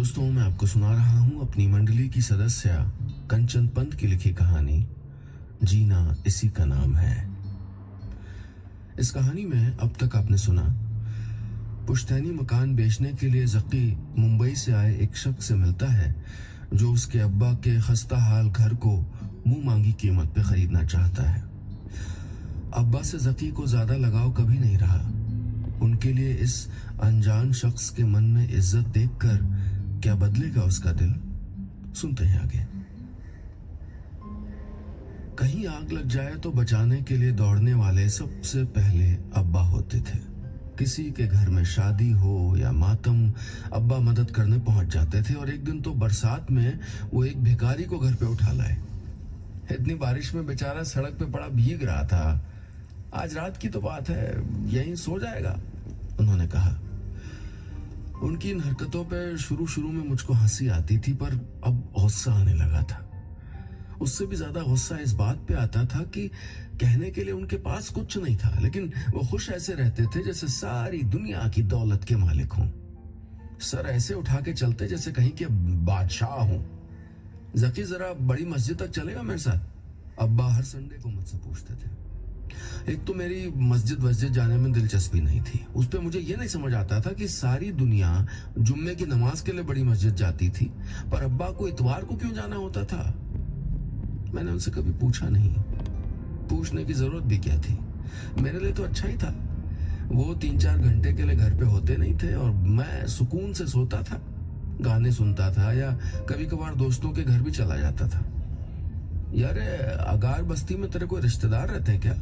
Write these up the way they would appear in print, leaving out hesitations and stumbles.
दोस्तों, मैं आपको सुना रहा हूं अपनी मंडली की सदस्य कंचन पंत की लिखी कहानी जीना इसी का नाम है। इस कहानी में अब तक आपने सुना पुश्तैनी मकान बेचने के लिए जकी मुंबई से आए एक शख्स से मिलता है जो उसके अब्बा के खस्ता हाल घर को मुंह मांगी कीमत पे खरीदना चाहता है। अब्बा से जकी को ज्यादा लगाव कभी नहीं रहा। उनके लिए इस अनजान शख्स के मन में इज्जत देखकर क्या बदलेगा उसका दिल, सुनते हैं आगे। कहीं आग लग जाए तो बचाने के लिए दौड़ने वाले सबसे पहले अब्बा होते थे। किसी के घर में शादी हो या मातम, अब्बा मदद करने पहुंच जाते थे। और एक दिन तो बरसात में वो एक भिखारी को घर पे उठा लाए। इतनी बारिश में बेचारा सड़क पे पड़ा भीग रहा था। आज रात की तो बात है, यहीं सो जाएगा, उन्होंने कहा। उनकी इन हरकतों पे शुरू में मुझको हंसी आती थी, पर अब गुस्सा आने लगा था। उससे भी ज्यादा गुस्सा इस बात पे आता था कि कहने के लिए उनके पास कुछ नहीं था, लेकिन वो खुश ऐसे रहते थे जैसे सारी दुनिया की दौलत के मालिक हों। सर ऐसे उठा के चलते जैसे कहीं के बादशाह हों। जकी जरा बड़ी मस्जिद तक चलेगा मेरे साथ, अब्बा हर संडे को मुझसे पूछते थे। एक तो मेरी मस्जिद जाने में दिलचस्पी नहीं थी। उस पे मुझे ये नहीं समझ आता था कि सारी दुनिया जुम्मे की नमाज के लिए बड़ी मस्जिद जाती थी, पर अब्बा को इतवार को क्यों जाना होता था। मैंने उनसे कभी पूछा नहीं। पूछने की जरूरत भी क्या थी, मेरे लिए तो अच्छा ही था। वो 3-4 घंटे के लिए घर पे होते नहीं थे और मैं सुकून से सोता था, गाने सुनता था या कभी कभार दोस्तों के घर भी चला जाता था। यार, अगार बस्ती में तेरे कोई रिश्तेदार रहते हैं क्या?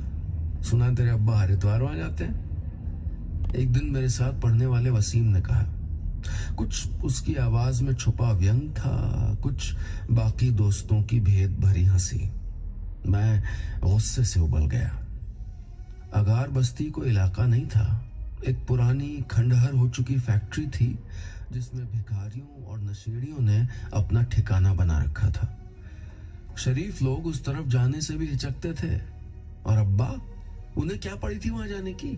सुना तेरे अब्बा हर इतवार आ जाते हैं, एक दिन मेरे साथ पढ़ने वाले वसीम ने कहा। कुछ उसकी आवाज में छुपा व्यंग था, कुछ बाकी दोस्तों की भेद भरी हंसी। मैं गुस्से से उबल गया। अगार बस्ती को इलाका नहीं था, एक पुरानी खंडहर हो चुकी फैक्ट्री थी जिसमें भिखारियों और नशेड़ियों ने अपना ठिकाना बना रखा था। शरीफ लोग उस तरफ जाने से भी हिचकते थे, और अब्बा, उन्हें क्या पड़ी थी वहां जाने की?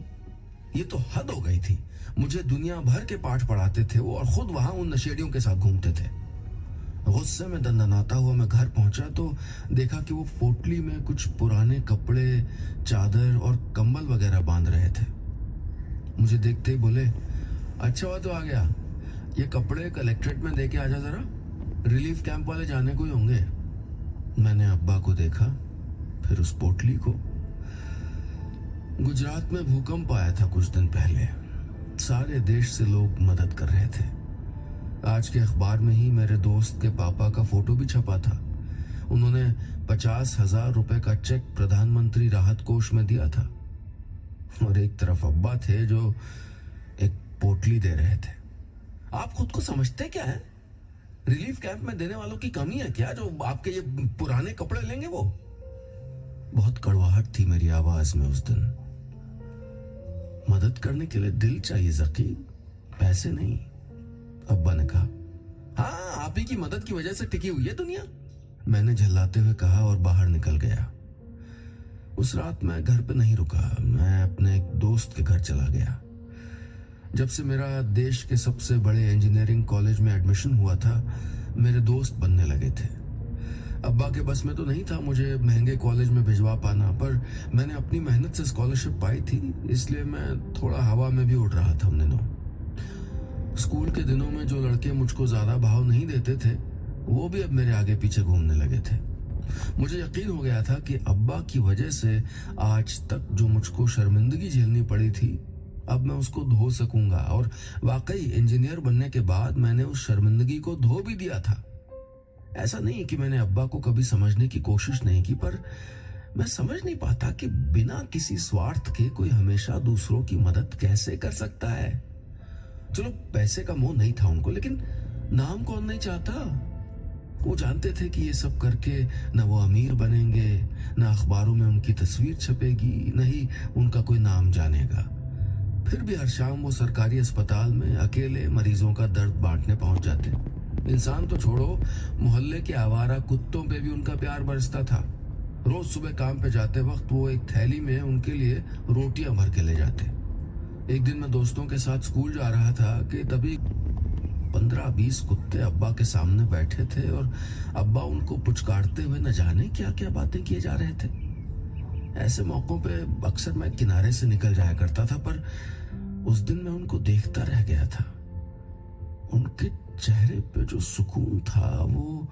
ये तो हद हो गई थी। मुझे दुनिया भर के पाठ पढ़ाते थे वो, और खुद वहां उन नशेड़ियों के साथ घूमते थे। गुस्से में दंदनाता हुआ मैं घर पहुंचा तो देखा कि वो पोटली में कुछ पुराने कपड़े, चादर और कंबल वगैरह बांध रहे थे। मुझे देखते ही बोले, अच्छा हुआ तो आ गया, ये कपड़े कलेक्ट्रेट में दे के आजा जरा, रिलीफ कैंप वाले जाने को ही होंगे। मैंने अब्बा को देखा, फिर उस पोटली को। गुजरात में भूकंप आया था कुछ दिन पहले। सारे देश से लोग मदद कर रहे थे। आज के अखबार में ही मेरे दोस्त के पापा का फोटो भी छपा था। उन्होंने 50,000 रुपए का चेक प्रधानमंत्री राहत कोष में दिया था, और एक तरफ अब्बा थे जो एक पोटली दे रहे थे। आप खुद को समझते क्या है? रिलीफ कैंप में देने वालों की कमी है क्या जो आपके ये पुराने कपड़े लेंगे? वो बहुत कड़वाहट थी मेरी आवाज में उस दिन। मदद करने के लिए दिल चाहिए जकी, पैसे नहीं, अब्बा ने कहा। हाँ, आप ही की मदद की वजह से टिकी हुई है दुनिया, मैंने झल्लाते हुए कहा और बाहर निकल गया। उस रात मैं घर पे नहीं रुका, मैं अपने एक दोस्त के घर चला गया। जब से मेरा देश के सबसे बड़े इंजीनियरिंग कॉलेज में एडमिशन हुआ था, मेरे दोस्त बनने लगे थे। अब्बा के बस में तो नहीं था मुझे महंगे कॉलेज में भिजवा पाना, पर मैंने अपनी मेहनत से स्कॉलरशिप पाई थी, इसलिए मैं थोड़ा हवा में भी उड़ रहा था उन दिनों। स्कूल के दिनों में जो लड़के मुझको ज्यादा भाव नहीं देते थे, वो भी अब मेरे आगे पीछे घूमने लगे थे। मुझे यकीन हो गया था कि अब्बा की वजह से आज तक जो मुझको शर्मिंदगी झेलनी पड़ी थी, अब मैं उसको धो सकूंगा। और वाकई इंजीनियर बनने के बाद मैंने उस शर्मिंदगी को धो भी दिया था। ऐसा नहीं कि मैंने अब्बा को कभी समझने की कोशिश नहीं की, पर मैं समझ नहीं पाता कि बिना किसी स्वार्थ के कोई हमेशा दूसरों की मदद कैसे कर सकता है। चलो, पैसे का मोह नहीं था उनको, लेकिन नाम कौन नहीं चाहता? वो जानते थे कि ये सब करके न वो अमीर बनेंगे, न अखबारों में उनकी तस्वीर छपेगी, न ही उनका कोई नाम जानेगा। फिर भी हर शाम वो सरकारी अस्पताल में अकेले मरीजों का दर्द बांटने पहुंच जाते। इंसान तो छोड़ो, मोहल्ले के आवारा कुत्तों पे भी उनका प्यार बरसता था। रोज सुबह काम पे जाते वक्त वो एक थैली में उनके लिए रोटियां भर के ले जाते। एक दिन मैं दोस्तों के साथ स्कूल जा रहा था कि तभी 15-20 कुत्ते अब्बा के सामने बैठे थे और अब्बा उनको पुचकारते हुए न जाने क्या क्या बातें किए जा रहे थे। ऐसे मौकों पे अक्सर मैं किनारे से निकल जाया करता था, पर उस दिन मैं उनको देखता रह गया था। उनके चेहरे पे जो सुकून था वो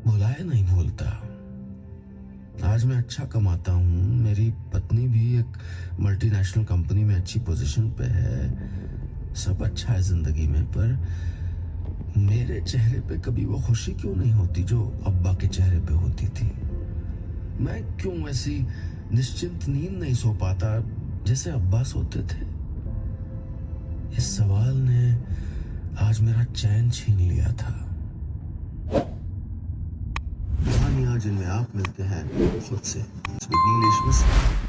भुलाए नहीं भूलता। आज मैं अच्छा कमाता हूँ, मेरी पत्नी भी एक मल्टीनेशनल कंपनी में अच्छी पोजीशन पे है, सब अच्छा है जिंदगी में, पर मेरे चेहरे पे कभी वो खुशी क्यों नहीं होती जो अब्बा के चेहरे पे होती थी? मैं क्यों ऐसी निश्चिंत नींद नहीं सो पाता जैसे अब्बा सोते थे? इस सवाल ने आज मेरा चैन छीन लिया था। कहानियां जिनमें आप मिलते हैं खुद से। नीलेश मिश्रा।